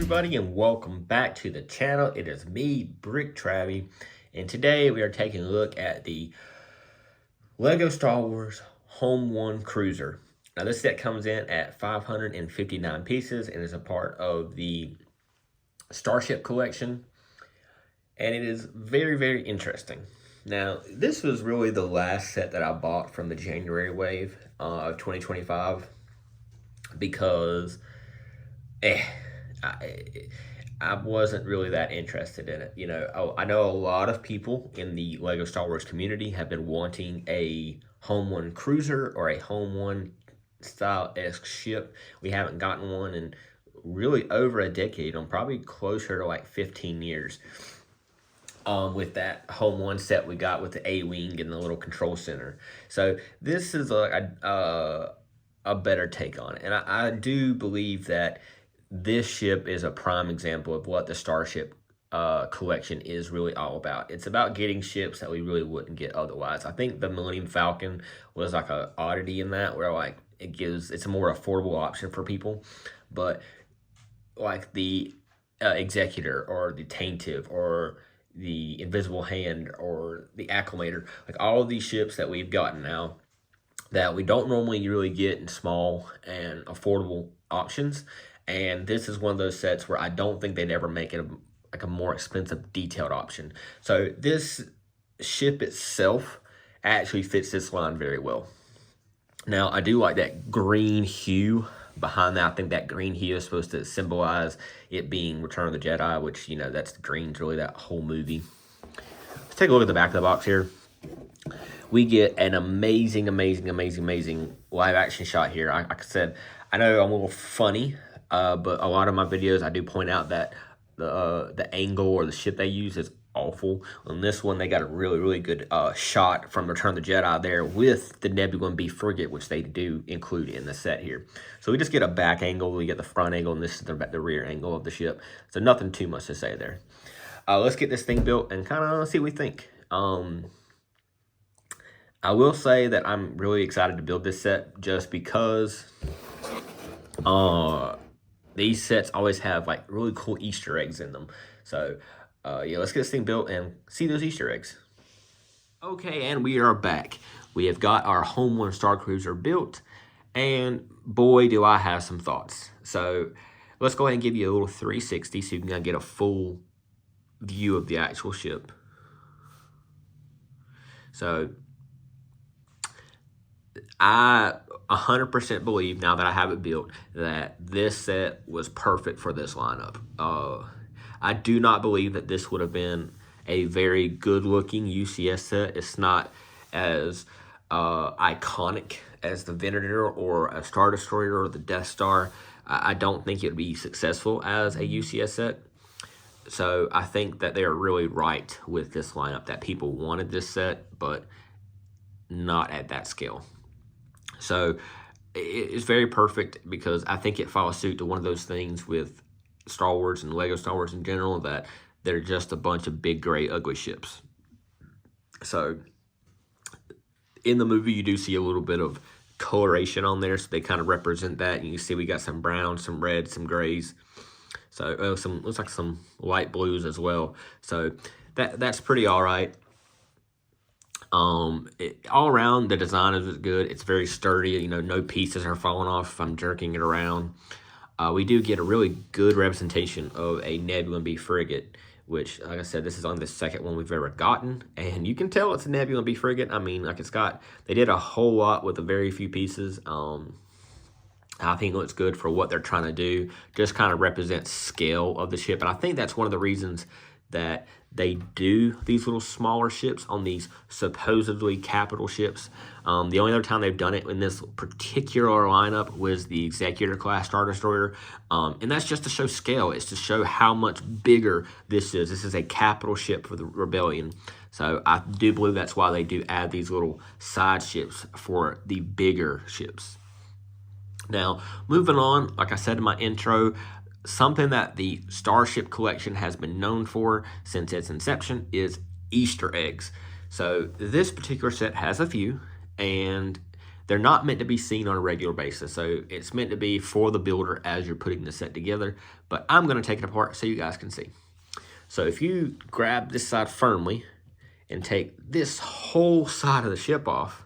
everybody, and welcome back to the channel. It is me, Brick Travie, and today we are taking a look at the Lego Star Wars Home One Cruiser. Now this set comes in at 559 pieces and is a part of the Starship collection, and it is very interesting. Now this was really the last set that I bought from the January wave of 2025 because I wasn't really that interested in it. You know, I know a lot of people in the Lego Star Wars community have been wanting a Home One Cruiser or a Home One style-esque ship. We haven't gotten one in really over a decade. I'm probably closer to like 15 years. With that Home One set we got with the A-Wing and the little control center. So this is a better take on it. And I do believe that this ship is a prime example of what the Starship collection is really all about. It's about getting ships that we really wouldn't get otherwise. I think the Millennium Falcon was like an oddity in that, where like it's a more affordable option for people. But like the Executor or the Taintive or the Invisible Hand or the Acclimator, like all of these ships that we've gotten now that we don't normally really get in small and affordable options. And this is one of those sets where I don't think they'd ever make it like a more expensive detailed option. So this ship itself actually fits this line very well. Now, I do like that green hue behind that. I think that green hue is supposed to symbolize it being Return of the Jedi, which, you know, that's green's really that whole movie. Let's take a look at the back of the box here. We get an amazing live action shot here. Like I said, I know I'm a little funny, but a lot of my videos I do point out that the angle or the ship they use is awful. On this one, they got a really good shot from Return of the Jedi there with the Nebula B frigate, which they do include in the set here. So we just get a back angle, we get the front angle, and this is the rear angle of the ship. So nothing too much to say there. Let's get this thing built and kind of see what we think. I will say that I'm really excited to build this set just because these sets always have like really cool Easter eggs in them. So yeah, let's get this thing built and see those Easter eggs. Okay, and we are back. We have got our Home One Starcruiser built, and boy, do I have some thoughts. So let's go ahead and give you a little 360 so you can get a full view of the actual ship. So I 100% believe, now that I have it built, that this set was perfect for this lineup. I do not believe that this would have been a very good-looking UCS set. It's not as iconic as the Venator or a Star Destroyer or the Death Star. I don't think it would be successful as a UCS set. So I think that they are really right with this lineup, that people wanted this set, but not at that scale. So it's very perfect because I think it follows suit to one of those things with Star Wars and Lego Star Wars in general, that they're just a bunch of big, gray, ugly ships. So in the movie, you do see a little bit of coloration on there, so they kind of represent that. And you see we got some browns, some reds, some grays. So looks like some light blues as well. So that's pretty all right. All around, the design is good. It's very sturdy. You know, no pieces are falling off if I'm jerking it around. We do get a really good representation of a Nebula B frigate, which, like I said, this is only the second one we've ever gotten, and you can tell it's a Nebula B frigate. I mean, like they did a whole lot with a very few pieces. I think it looks good for what they're trying to do. Just kind of represents scale of the ship, and I think that's one of the reasons that they do these little smaller ships on these supposedly capital ships. The only other time they've done it in this particular lineup was the Executor class Star Destroyer, and that's just to show scale. It's to show how much bigger this is. This is a capital ship for the Rebellion. So I do believe that's why they do add these little side ships for the bigger ships. Now, moving on, like I said in my intro, something that the Starship collection has been known for since its inception is Easter eggs. So this particular set has a few, and They're not meant to be seen on a regular basis. So it's meant to be for the builder as you're putting the set together. But I'm going to take it apart so you guys can see. So if you grab this side firmly and take this whole side of the ship off,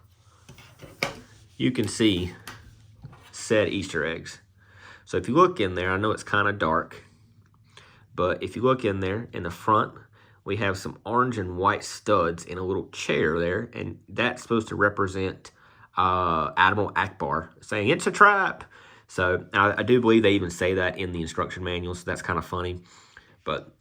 you can see said Easter eggs. So if you look in there, I know it's kind of dark, but if you look in there in the front, we have some orange and white studs in a little chair there, and that's supposed to represent Admiral Akbar saying it's a trap. So I do believe they even say that in the instruction manual, so that's kind of funny. But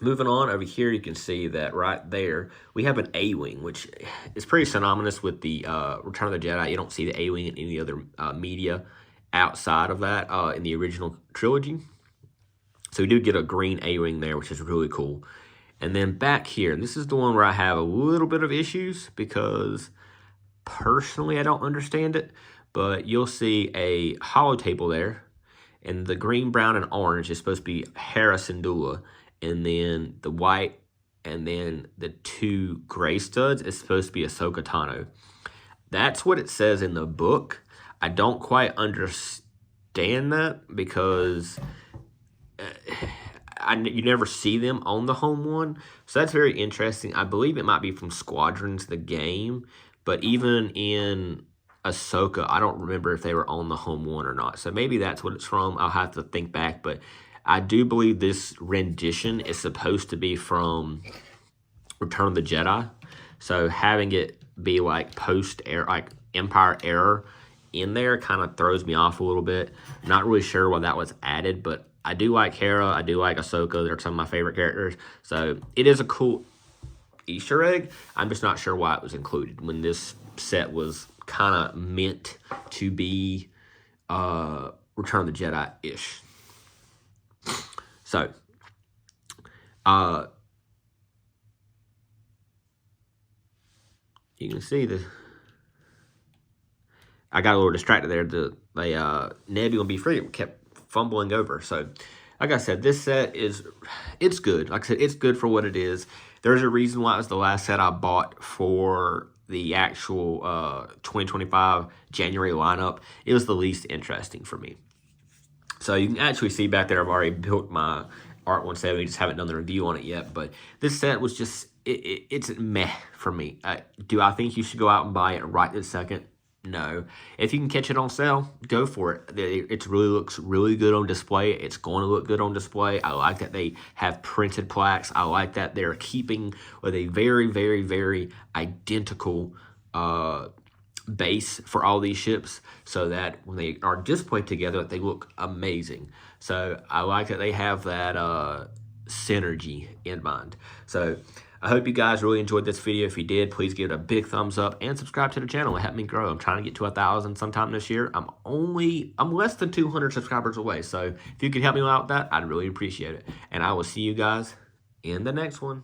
moving on over here, you can see that right there we have an A-wing, which is pretty synonymous with the Return of the Jedi. You don't see the A-wing in any other media outside of that in the original trilogy. So we do get a green A-wing there, which is really cool. And then back here, and this is the one where I have a little bit of issues because personally I don't understand it, but you'll see a hollow table there, and the green, brown, and orange is supposed to be Hera Syndulla, and then the white and then the two gray studs is supposed to be Ahsoka Tano. That's what it says in the book. I don't quite understand that because you never see them on the home one. So that's very interesting. I believe it might be from Squadrons, the game, but even in Ahsoka, I don't remember if they were on the home one or not. So maybe that's what it's from. I'll have to think back, but I do believe this rendition is supposed to be from Return of the Jedi. So having it be like post-era, like Empire era in there kind of throws me off a little bit. Not really sure why that was added, but I do like Hera. I do like Ahsoka. They're some of my favorite characters. So it is a cool Easter egg. I'm just not sure why it was included when this set was kind of meant to be Return of the Jedi-ish. So, you can see I got a little distracted there. Nebula Be Free kept fumbling over. So, like I said, this set it's good. Like I said, it's good for what it is. There's a reason why it was the last set I bought for the actual 2025 January lineup. It was the least interesting for me. So you can actually see back there, I've already built my Art 170, just haven't done the review on it yet. But this set was just, it's meh for me. Do I think you should go out and buy it right this second? No. If you can catch it on sale, go for it. It really looks really good on display. It's going to look good on display. I like that they have printed plaques. I like that they're keeping with a very, very, very identical base for all these ships so that when they are displayed together, they look amazing. So I like that they have that synergy in mind. So I hope you guys really enjoyed this video. If you did, please give it a big thumbs up and subscribe to the channel. It helped me grow. I'm trying to get to 1,000 sometime this year. I'm less than 200 subscribers away. So if you could help me out with that, I'd really appreciate it. And I will see you guys in the next one.